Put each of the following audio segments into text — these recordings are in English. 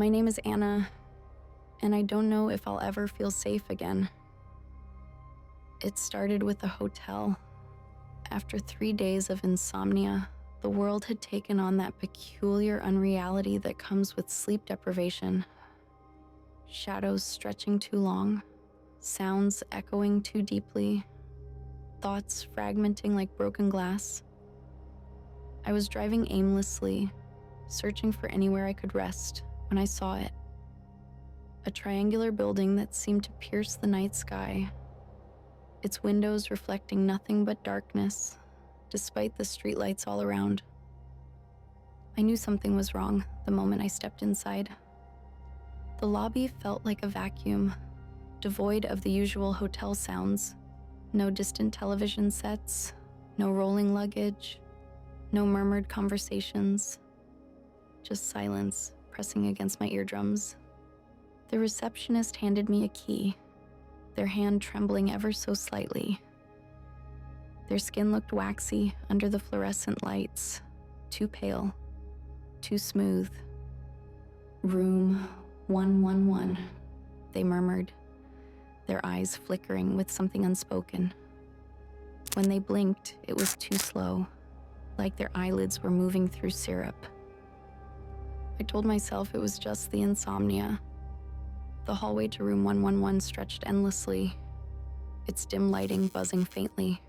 My name is Anna, and I don't know if I'll ever feel safe again. It started with a hotel. After 3 days of insomnia, the world had taken on that peculiar unreality that comes with sleep deprivation. Shadows stretching too long, sounds echoing too deeply, thoughts fragmenting like broken glass. I was driving aimlessly, searching for anywhere I could rest, when I saw it. A triangular building that seemed to pierce the night sky, its windows reflecting nothing but darkness, despite the streetlights all around. I knew something was wrong the moment I stepped inside. The lobby felt like a vacuum, devoid of the usual hotel sounds. No distant television sets, no rolling luggage, no murmured conversations, just silence pressing against my eardrums. The receptionist handed me a key, their hand trembling ever so slightly. Their skin looked waxy under the fluorescent lights, too pale, too smooth. "Room 111, they murmured, their eyes flickering with something unspoken. When they blinked, it was too slow, like their eyelids were moving through syrup. I told myself it was just the insomnia. The hallway to room 111 stretched endlessly, its dim lighting buzzing faintly.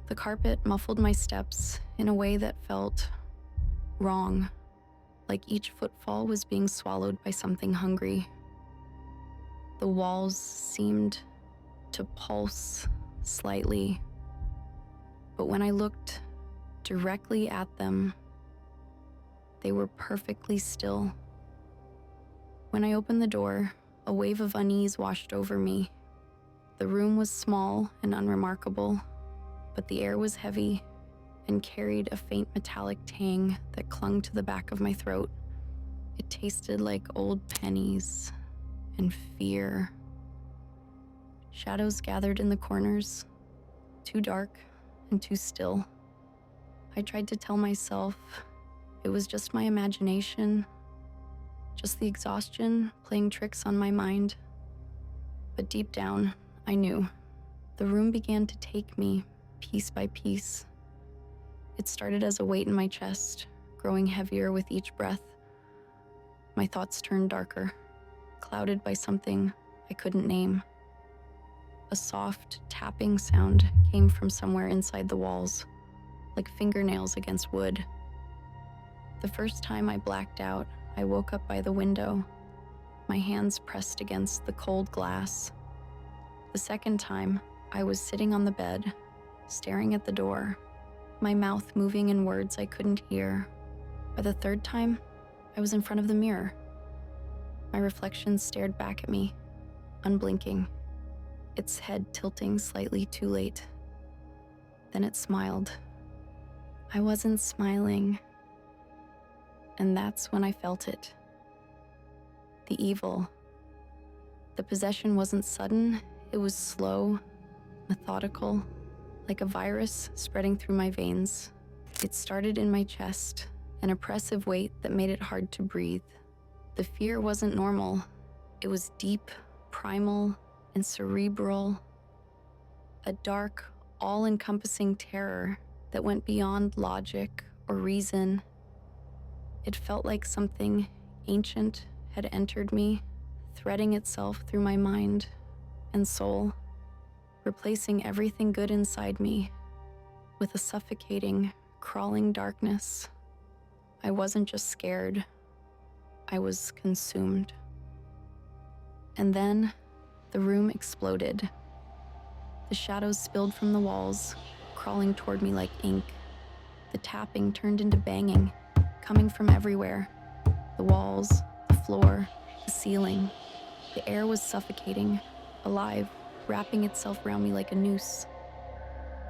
The carpet muffled my steps in a way that felt wrong, like each footfall was being swallowed by something hungry. The walls seemed to pulse slightly, but when I looked directly at them, they were perfectly still. When I opened the door, a wave of unease washed over me. The room was small and unremarkable, but the air was heavy and carried a faint metallic tang that clung to the back of my throat. It tasted like old pennies and fear. Shadows gathered in the corners, too dark and too still. I tried to tell myself it was just my imagination, just the exhaustion playing tricks on my mind. But deep down, I knew. The room began to take me, piece by piece. It started as a weight in my chest, growing heavier with each breath. My thoughts turned darker, clouded by something I couldn't name. A soft tapping sound came from somewhere inside the walls, like fingernails against wood. The first time I blacked out, I woke up by the window, my hands pressed against the cold glass. The second time, I was sitting on the bed, staring at the door, my mouth moving in words I couldn't hear. By the third time, I was in front of the mirror. My reflection stared back at me, unblinking, its head tilting slightly too late. Then it smiled. I wasn't smiling. And that's when I felt it. The evil. The possession wasn't sudden, it was slow, methodical, like a virus spreading through my veins. It started in my chest, an oppressive weight that made it hard to breathe. The fear wasn't normal. It was deep, primal, and cerebral. A dark, all-encompassing terror that went beyond logic or reason. It felt like something ancient had entered me, threading itself through my mind and soul, replacing everything good inside me with a suffocating, crawling darkness. I wasn't just scared, I was consumed. And then the room exploded. The shadows spilled from the walls, crawling toward me like ink. The tapping turned into banging, coming from everywhere. The walls, the floor, the ceiling. The air was suffocating, alive, wrapping itself around me like a noose.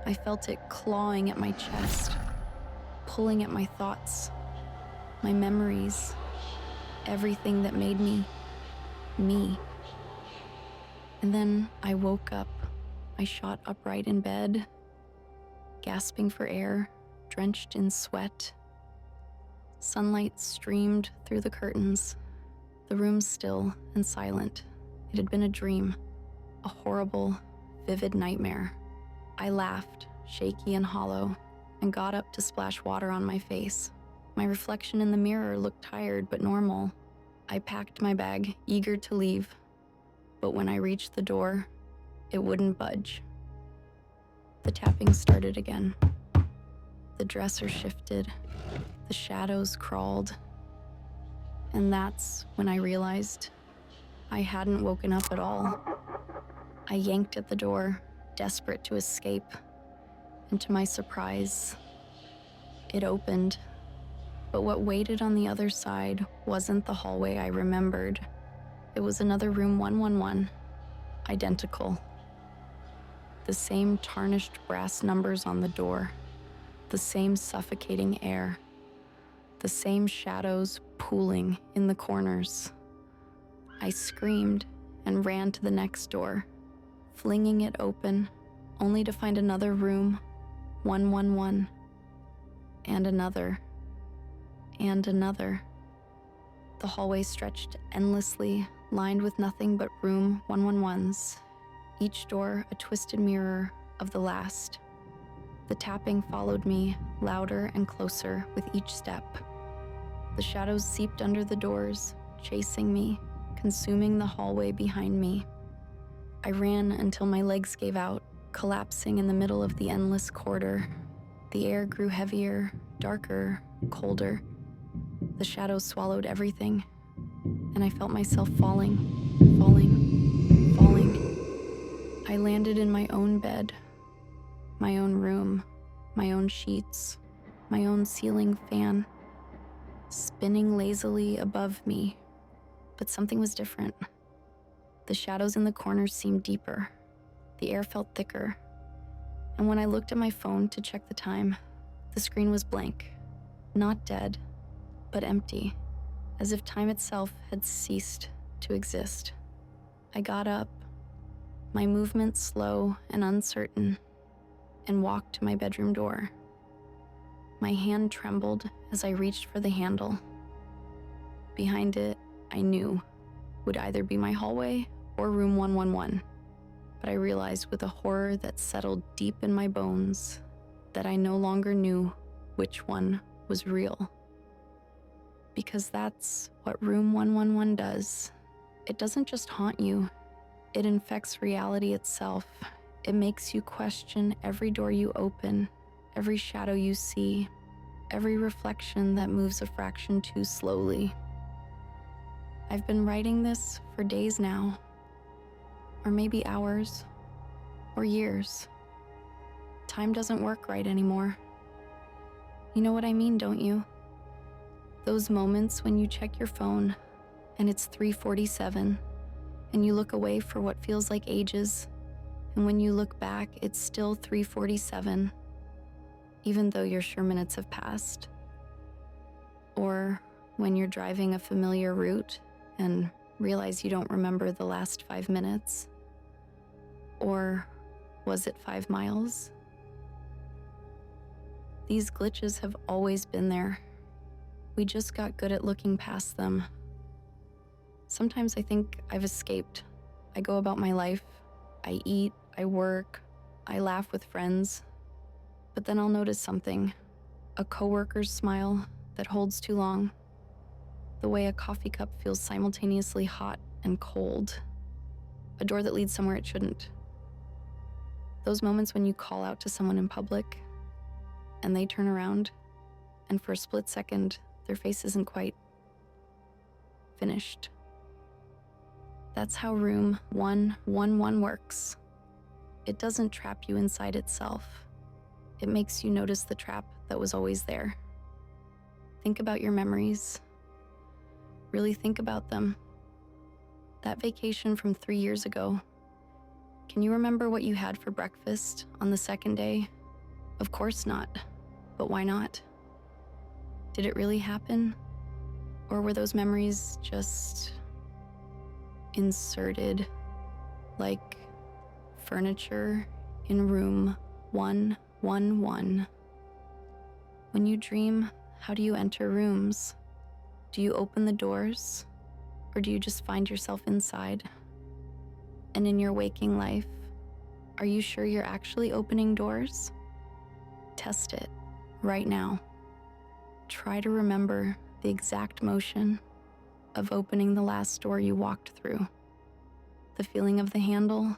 I felt it clawing at my chest, pulling at my thoughts, my memories, everything that made me, me. And then I woke up. I shot upright in bed, gasping for air, drenched in sweat. Sunlight streamed through the curtains, The room still and silent. It had been a dream, a horrible, vivid nightmare. I laughed, shaky and hollow, and got up to splash water on my face. My reflection in the mirror looked tired but normal. I packed my bag, eager to leave, but when I reached the door, it wouldn't budge. The tapping started again. The dresser shifted, the shadows crawled, and that's when I realized I hadn't woken up at all. I yanked at the door, desperate to escape, and to my surprise, it opened. But what waited on the other side wasn't the hallway I remembered. It was another room 111, identical. The same tarnished brass numbers on the door, the same suffocating air, the same shadows pooling in the corners. I screamed and ran to the next door, flinging it open, only to find another room, 111, and another. And another. The hallway stretched endlessly, lined with nothing but room 111s, each door a twisted mirror of the last. The tapping followed me, louder and closer with each step. The shadows seeped under the doors, chasing me, consuming the hallway behind me. I ran until my legs gave out, collapsing in the middle of the endless corridor. The air grew heavier, darker, colder. The shadows swallowed everything, and I felt myself falling. I landed in my own bed, my own room, my own sheets, my own ceiling fan, spinning lazily above me. But something was different. The shadows in the corners seemed deeper. The air felt thicker. And when I looked at my phone to check the time, the screen was blank, not dead, but empty, as if time itself had ceased to exist. I got up, my movements slow and uncertain, and walked to my bedroom door. My hand trembled as I reached for the handle. Behind it, I knew, would either be my hallway or room 111. But I realized with a horror that settled deep in my bones that I no longer knew which one was real. Because that's what room 111 does. It doesn't just haunt you, it infects reality itself. It makes you question every door you open, every shadow you see, every reflection that moves a fraction too slowly. I've been writing this for days now, or maybe hours, or years. Time doesn't work right anymore. You know what I mean, don't you? Those moments when you check your phone and it's 3:47 and you look away for what feels like ages, and when you look back, it's still 3:47, even though you're sure minutes have passed. Or when you're driving a familiar route and realize you don't remember the last 5 minutes. Or was it 5 miles? These glitches have always been there. We just got good at looking past them. Sometimes I think I've escaped. I go about my life. I eat, I work, I laugh with friends. But then I'll notice something. A coworker's smile that holds too long. The way a coffee cup feels simultaneously hot and cold. A door that leads somewhere it shouldn't. Those moments when you call out to someone in public and they turn around, and for a split second, their face isn't quite finished. That's how room 111 works. It doesn't trap you inside itself. It makes you notice the trap that was always there. Think about your memories. Really think about them. That vacation from 3 years ago. Can you remember what you had for breakfast on the second day? Of course not. But why not? Did it really happen? Or were those memories just inserted like furniture in room 111? When you dream, how do you enter rooms? Do you open the doors? Or do you just find yourself inside? And in your waking life, are you sure you're actually opening doors? Test it right now. Try to remember the exact motion of opening the last door you walked through. The feeling of the handle,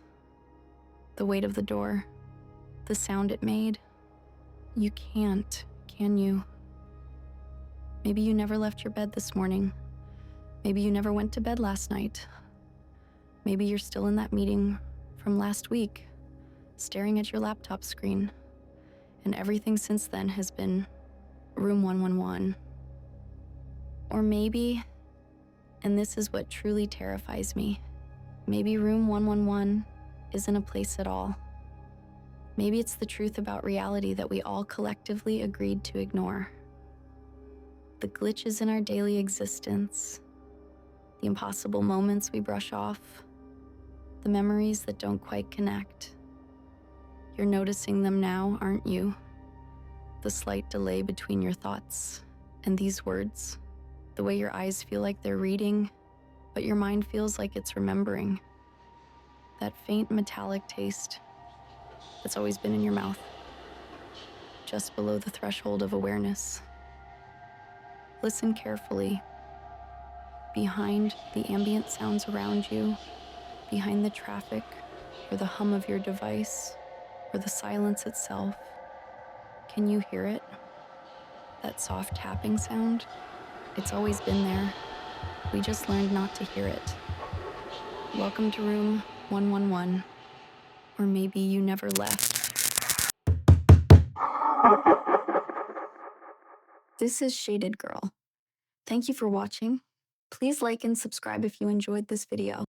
the weight of the door, the sound it made. You can't, can you? Maybe you never left your bed this morning. Maybe you never went to bed last night. Maybe you're still in that meeting from last week, staring at your laptop screen, and everything since then has been room 111. Or maybe, and this is what truly terrifies me, maybe room 111 isn't a place at all. Maybe it's the truth about reality that we all collectively agreed to ignore. The glitches in our daily existence, the impossible moments we brush off, the memories that don't quite connect. You're noticing them now, aren't you? The slight delay between your thoughts and these words, the way your eyes feel like they're reading, but your mind feels like it's remembering. That faint metallic taste that's always been in your mouth, just below the threshold of awareness. Listen carefully. Behind the ambient sounds around you, behind the traffic or the hum of your device or the silence itself, can you hear it? That soft tapping sound? It's always been there. We just learned not to hear it. Welcome to room 111. Or maybe you never left. This is Shaded Girl. Thank you for watching. Please like and subscribe if you enjoyed this video.